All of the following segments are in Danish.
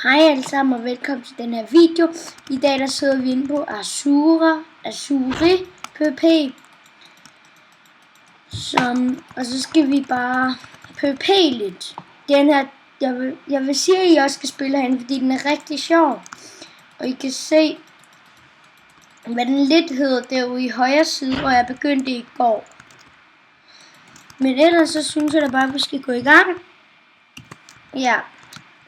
Hej alle sammen og velkommen til den her video. I dag der sidder vi inde på Azuri PvP. Og så skal vi bare PvP lidt. Den her, jeg vil sige at I også skal spille herinde, fordi den er rigtig sjov. Og I kan se hvad den lidt hedder derude i højre side, hvor jeg begyndte i går. Men ellers så synes jeg da bare at vi skal gå i gang. Ja.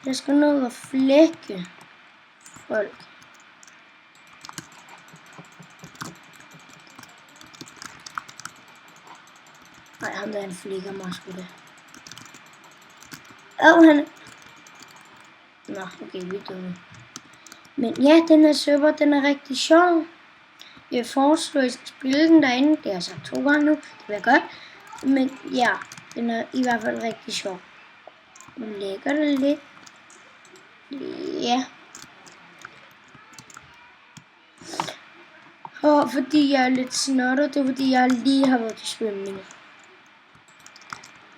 Jeg skal ned og flække folk. Nej, ham der han flækker mig sgu da. Han... Nå, okay, vi er dumme. Men ja, den her server, den er rigtig sjov. Jeg foreslår, at I skal spille den derinde. Det har jeg sagt 2 gange nu. Det bliver godt. Men ja, den er i hvert fald rigtig sjov. Nu lægger det lidt. Ja. Og fordi jeg er lidt snottet, det er fordi jeg lige har været til svømning.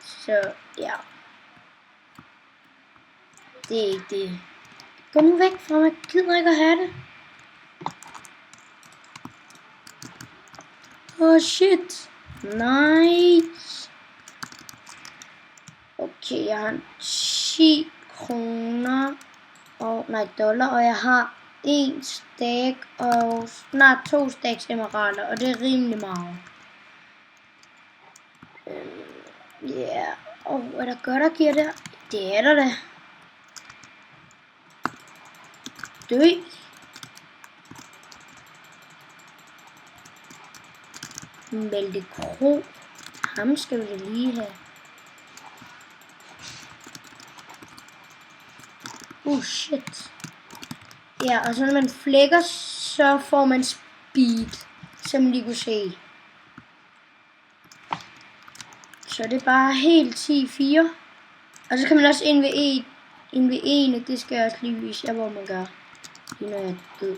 Så ja. Det er ikke det. Gå nu væk fra mig, jeg gider ikke at have det. Shit. Nice. Okay, jeg har 10 kroner. Dollar, og jeg har 1 stack og snart 2 stacks emeralder, og det er rimelig meget. Ja, og hvad der gør, der giver der? Det er der da. Dø. Melde Kro. Ham skal vi da lige have. Shit. Ja, og så når man flækker, så får man speed, som I kunne se. Så det er bare helt 10-4. Og så kan man også ind ved en, og det skal jeg også lige vise jer, hvor man gør. Lige når jeg er død.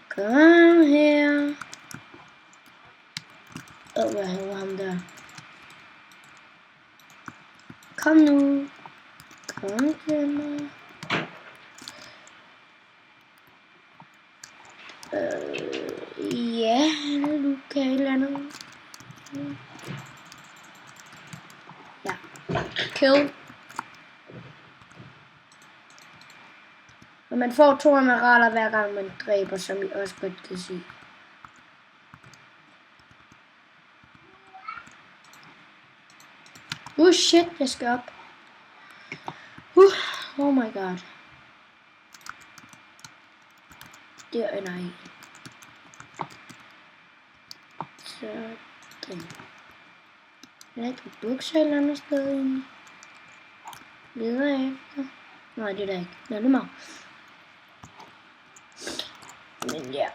Kom her. Hvad hedder ham der? Kom nu. Kom til mig. Ja, nu kan jeg et eller andet. Ja, kill. Og man får 2 emeralder hver gang man dræber, som I også godt kan se. Shit, jeg skal op. Oh my god. Det er nej. Sådan. Er der ikke en bukser eller andet sted inde? Leder jeg efter? Nej, det er der ikke. Nå, det er meget. Men ja.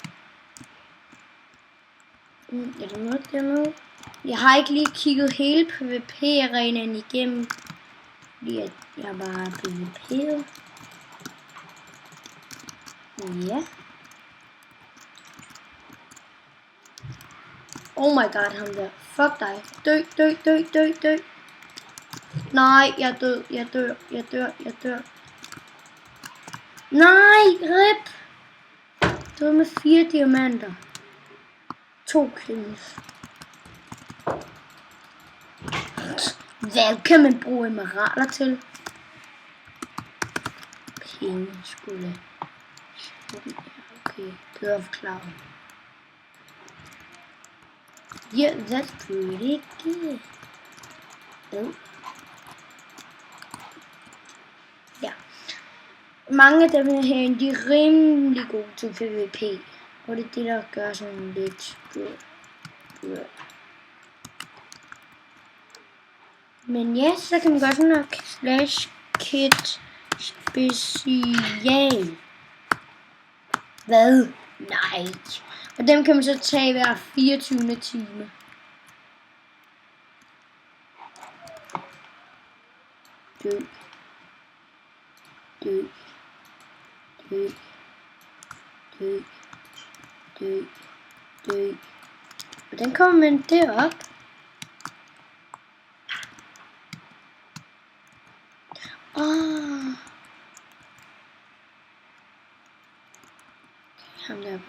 Er der noget dernede? Jeg har ikke lige kigget hele PvP-arenaen igennem. Fordi jeg bare er PvP'et. Ja. Oh my god, ham der. Fuck dig. Dø. Nej, jeg er død. Jeg dør. Nej, rip. Død med 4 diamanter. 2 kills. Hvad kan man bruge emeralder til? Penge skulle. Okay, bedre forklaret. Yeah, that's pretty good. Ja. Mange af dem herinde, de er rimelig gode til PvP. Og det er det, der gør sådan lidt good. Men ja, så kan man gøre sådan noget slash kit special. Hvad? Nej. Og dem kan man så tage hver 24. time. Dø. Hvordan kommer man derop?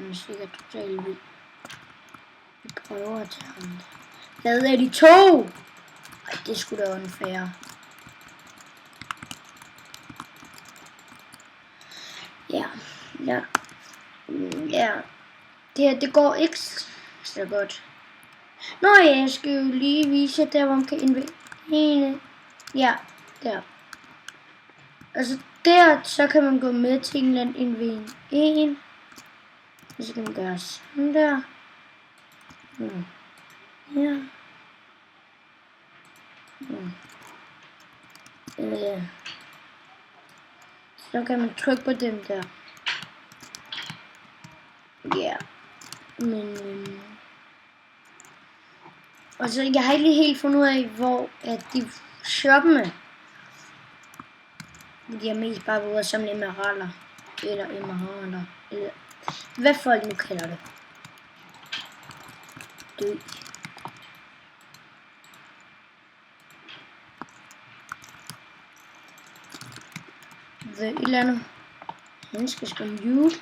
Den er sikkert totalt vild. Vi prøver at tage ham. Hvad er de to? Ej, det skulle da unfair. Ja. Det her, det går ikke så godt. Nå ja, jeg skal jo lige vise der, hvor man kan indvinde. Ja, der. Altså der, så kan man gå med til en eller anden indvinde 1. Og så kan man gøre sådan der. Ja. Så kan man trykke på dem der. Ja. Men og så jeg har ikke lige helt fundet ud af, hvor at de shoppene. De er mest bare ude som emeralder. Eller emeralder. Eller hvad folk nu kalder det. Dø. Hvad et eller andet. Han skal mute.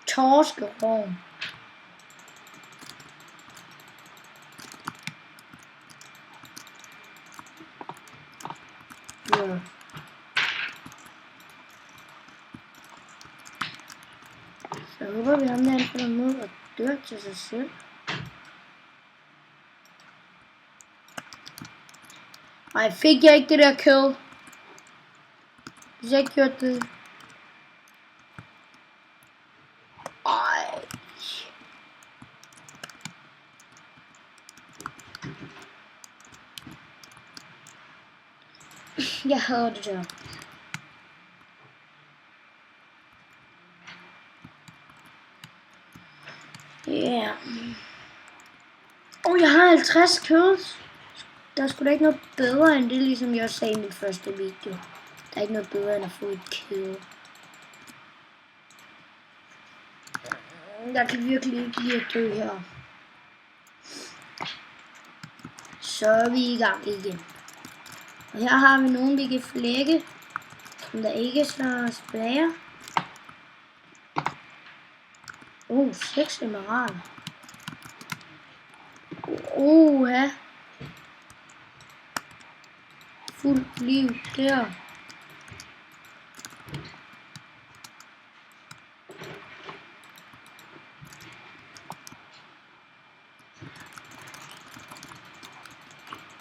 Torskerov. Ja. Så håber vi ham der på den måde og dør til sig selv. Ej, fik jeg ikke det der kill? Hvis jeg ikke gjorde det. Ej. Jeg havde det der. Ja. Jeg har 50 kills. Der er sgu da ikke noget bedre end det, ligesom jeg sagde i min første video. Der er ikke noget bedre end at få et kill. Jeg kan virkelig ikke lide at dø her. Så er vi i gang igen. Og her har vi nogen, vi kan flække, som der ikke slår tilbage. 6 emeralder. Ja. Fuldt liv der.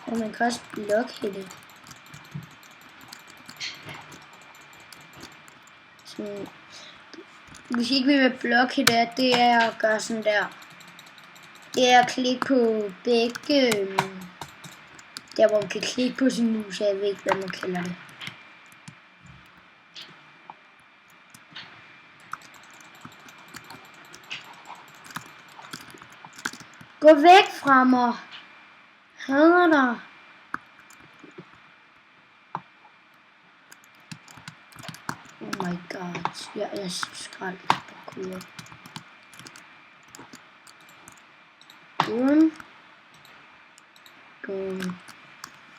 Og man kan også blokhætte. Sådan. Hvis I ikke vil være blokhætte, det er at gøre sådan der. Det er at klikke på begge. Der hvor man kan klikke på sin mus, jeg ved ikke hvad man kalder det. Gå væk fra mig. Hader dig. Oh my god. Jeg er skrald på kugler.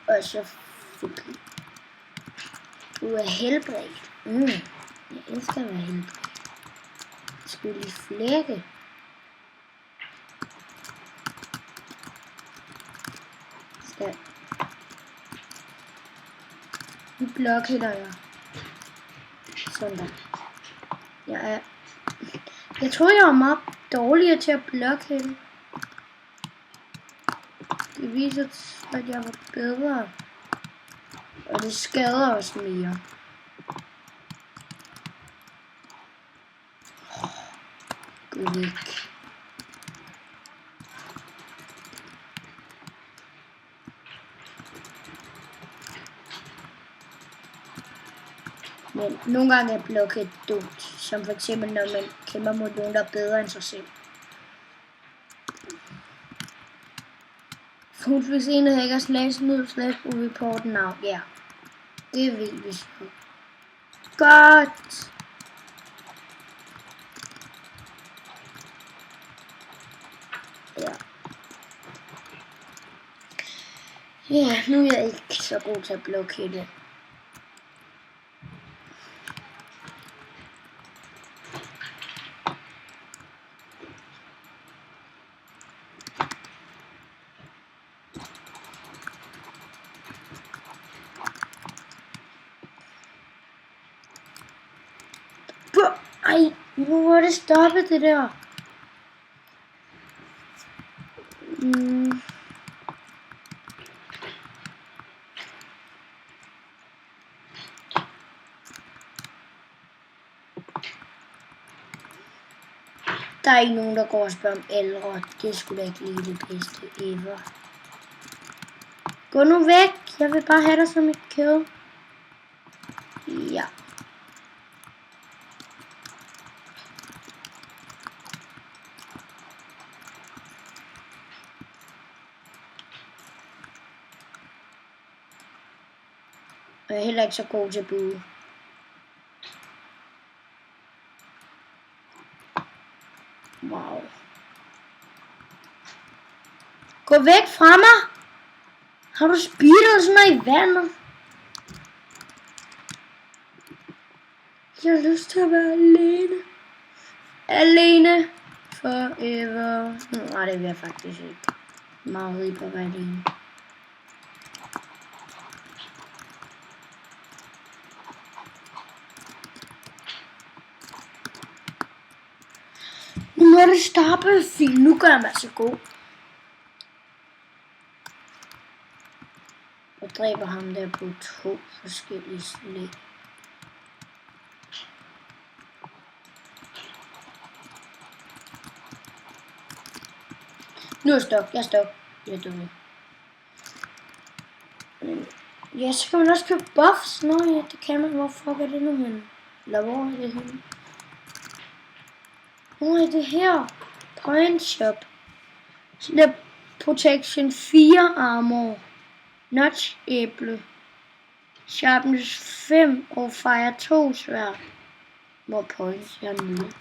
Og så fik du er helbredt. Jeg elsker at være helbredt. Jeg skulle lige flække. Så. Nu blokhætter jeg. Sådan der. Jeg tror jeg er meget dårligere til at blokhætte. Det viser, at jeg var bedre. Og det skader os mere. Gå væk. Men nogle gange er blokket dumt. Som for eksempel når man kæmper mod nogen, der er bedre end sig selv. Hvis en af hackers /report now. Ja. Det vil vi så. Godt. Ja. Ja, nu er jeg ikke så god til at blokere det. Ej, nu var det stoppet det der. Der er ikke nogen, der går og spørger om Elrod. Det skulle da ikke lige det bedste ever. Gå nu væk. Jeg vil bare have dig som et kill. Ja. Jeg er heller ikke så god til at bue. Wow. Gå væk fra mig. Har du speedet sådan noget i vandet? Jeg har lyst til at være alene. Alene. Forever. Nej, det vil jeg faktisk ikke. Meget rig på at være alene. Nu må det stoppe, Fint. Nu gør jeg mig så god. Jeg dræber ham der på 2 forskellige slag. Nu er jeg stok. Jeg er stok. Jeg er dum. Ja, så kan man også købe buffs. Nå ja, det kan man. Hvor fuck er det nu henne? Eller hvor er det henne? Hvor er det her? Point shop. Så der protection 4 armor. Notch æble. Sharpness 5 og fire 2 sværd. Hvor points? Jeg er nede.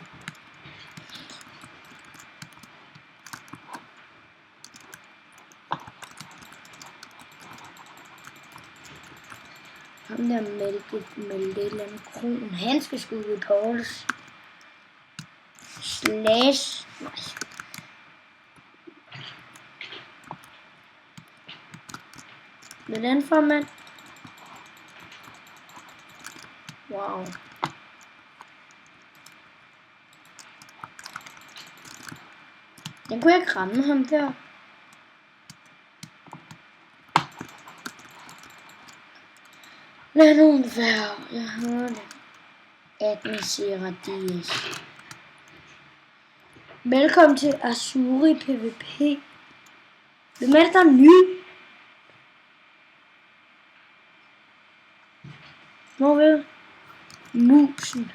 Ham der meldte et eller andet kron. Han skal sgu ud Pauls. Slash. Nej. Hvordan får man? Wow. Jeg kunne ikke ramme ham der. Lad nogen være. Jeg hører det. 18 Seradias. Velkommen til Azuri PvP. Hvem er det, der er ny? Hvor ved musen?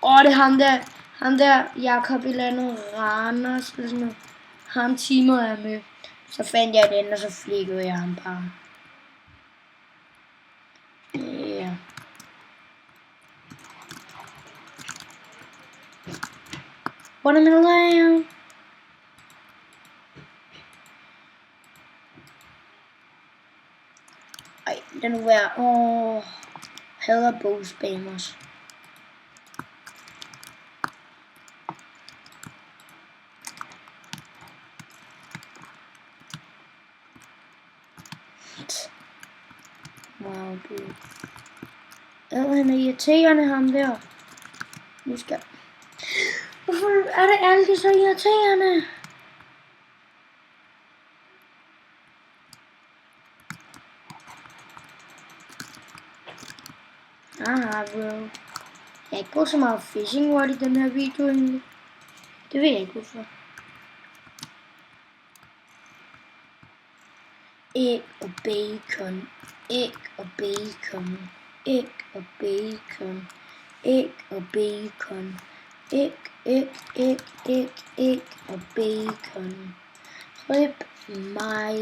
Det er ham der Jakob eller andet Randers eller sådan noget. Ham timer er med. Så fandt jeg den, og så flikkede jeg ham bare. Ja. Watermelon. Ej, den nu være. Hader bogspammers. Wow, dude. Han er irriterende, ham der. Nu skal... Hvorfor er det altid så irriterende? Aha, bro. Jeg har ikke brugt så meget fishing rod i den her video egentlig. Det ved jeg ikke hvorfor. Æg og bacon. Æg og bacon. Æg og bacon. Æg og bacon. Æg og bacon. Rip mig.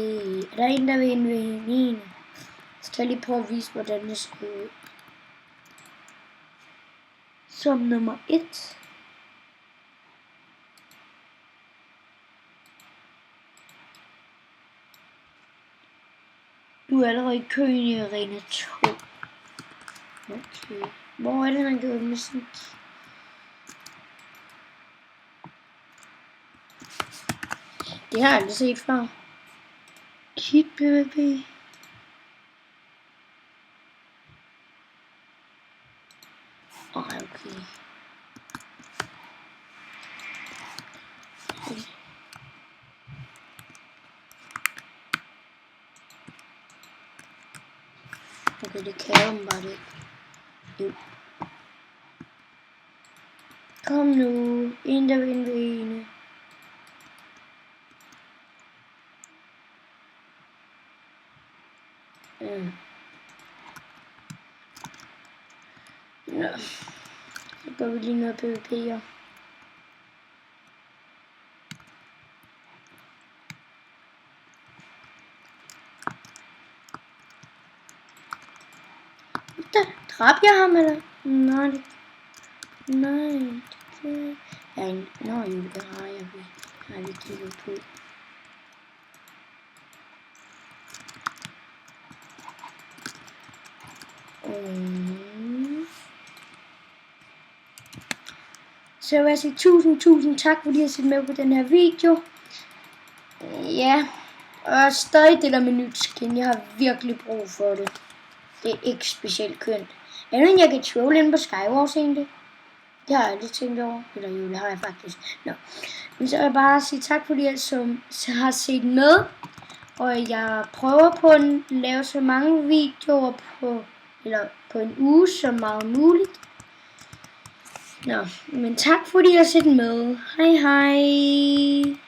Er der en, der vil indvinde? Så skal jeg lige prøve at vise, hvordan det skal ud. Som nummer 1. Nu er jeg allerede i køen i Arena 2. Okay. Hvor er det, han gør musik? Det har jeg aldrig set før. Kid PvP. Okay. Okay, det kan jeg bare ikke. Jo. Kom nu, en der vil ved ene. Nå. Så gør vi lige noget PvP'er. Dræb jeg ham eller? Nej, det kan jeg. Nå jo, det har jeg. Har vi kigget på. Så jeg vil sige tusind tak, fordi I har set med på den her video. Ja, og stadig det der med nyt skin. Jeg har virkelig brug for det. Det er ikke specielt kønt. Eller jeg kan trolle ind på Skywars egentlig. Det har jeg aldrig tænkt over. Eller jo, det har jeg faktisk. Nå. Men så vil jeg bare sige tak, fordi I har set med. Og jeg prøver på at lave så mange videoer på en uge som meget muligt. Nå, men tak fordi I har set med. Hej hej.